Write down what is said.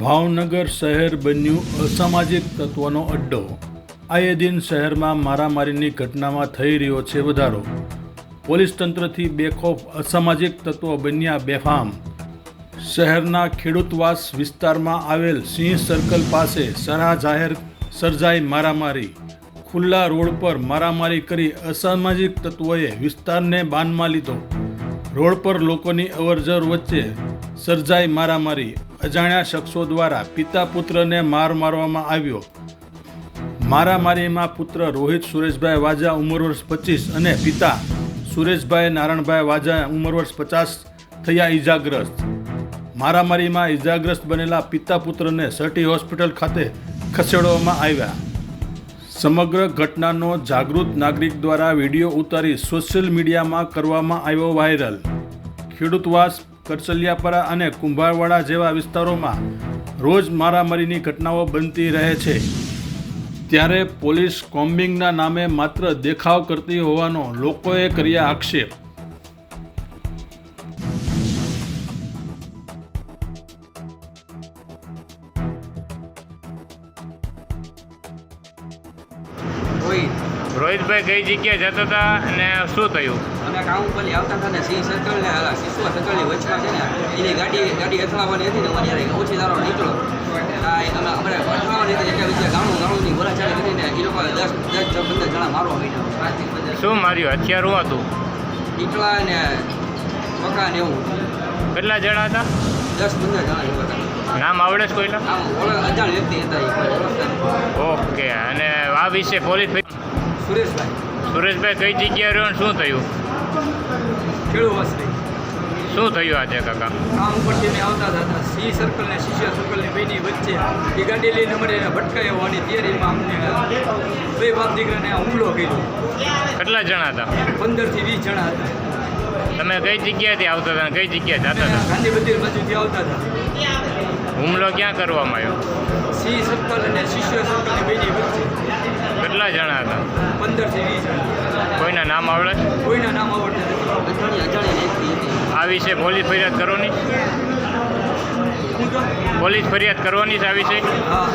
ભાવનગર શહેર બન્યું અસામાજિક તત્વોનો અડ્ડો। આયે દિન શહેરમાં મારામારીની ઘટનામાં થઈ રહ્યો છે વધારો। પોલીસ તંત્રથી બેખોફ અસામાજિક તત્વો બન્યા બેફામ। શહેરના ખેડૂતવાસ વિસ્તારમાં આવેલ સિંહ સર્કલ પાસે જાહેર સર્જાઈ મારામારી। ખુલ્લા રોડ પર મારામારી કરી અસામાજિક તત્વોએ વિસ્તારને બાનમાં લીધો। રોડ પર લોકોની અવરજવર વચ્ચે સર્જાઈ મારામારી। અજાણ્યા શખ્સો દ્વારા પિતા પુત્રને માર મારવામાં આવ્યો। મારામારીમાં પુત્ર રોહિત સુરેશભાઈ વાજા ઉંમર વર્ષ 25 અને પિતા સુરેશભાઈ નારણભાઈ વાજા ઉંમર વર્ષ 50 થયા ઈજાગ્રસ્ત। મારામારીમાં ઈજાગ્રસ્ત બનેલા પિતા પુત્રને સટી હોસ્પિટલ ખાતે ખસેડવામાં આવ્યા। સમગ્ર ઘટનાનો જાગૃત નાગરિક દ્વારા વિડીયો ઉતારી સોશિયલ મીડિયામાં કરવામાં આવ્યો વાયરલ। ખેડૂતવાસ, કરચલિયાપરા અને કુંભારવાડા જેવા વિસ્તારોમાં રોજ મારામારીની ઘટનાઓ બનતી રહે છે, ત્યારે પોલીસ કોમ્બિંગના નામે માત્ર દેખાવ કરતી હોવાનો લોકોએ કર્યા આક્ષેપ। રોહિતભાઈ કઈ જગ્યાએ જતા હતા અને શું થયું? અમે કામ ઉપર આવતા હતા ને સિંહ સર્કલ ને શિશુ સર્કલની વચમાં છે ને એની ગાડી અથડાવવાની હતી ને અમારી યારે ઓછી દારો નીકળો અમારે અથડાવવાની હતી એટલે બીજા ગાણુંની બોલાચાલી કરીને એ લોકો 10-15 જણા મારવા માંડ્યા। શું માર્યું? હથિયાર શું હતું? ઈટલા ને પકા ને એવું। કેટલા જણા હતા? 10-15 જણા એવા હતા। નામ આવડે છે કોઈના? આમ અજાણ વ્યક્તિ હતા। ઓકે, અને આ વિશે પોલીસ સુરેશભાઈ કઈ જગ્યાએ રહ્યો ને શું થયું? ખેડૂવાસરી શું થયું આજે કાકા? કામ ઉપરથી મેં આવતા હતા સિંહ સર્કલ ને શિશુ સર્કલની બેની વચ્ચે એ ગાડી લઈને અમારે ભટકાઈ આવવાની તૈયારીમાં અમને બે બાપ દીકરાને હુમલો કર્યો। કેટલા જણા હતા? 15 થી 20 જણા હતા। તમે કઈ જગ્યાએથી આવતા હતા કઈ જગ્યાએ જતા હતા? ગાંધી મંદિર બાજુથી આવતા હતા। હુમલો ક્યાં કરવામાં આવ્યો? સિંહ સર્કલ અને શિશુ સર્કલની બેની વચ્ચે। કેટલા જણા હતા? 15 થી 20 જણા। કોઈના નામ આવડે? કોઈના નામ આવડતા નથી। આ વિશે પોલીસ ફરિયાદ કરવાની? પોલીસ ફરિયાદ કરવાની છે આ વિશે? હા।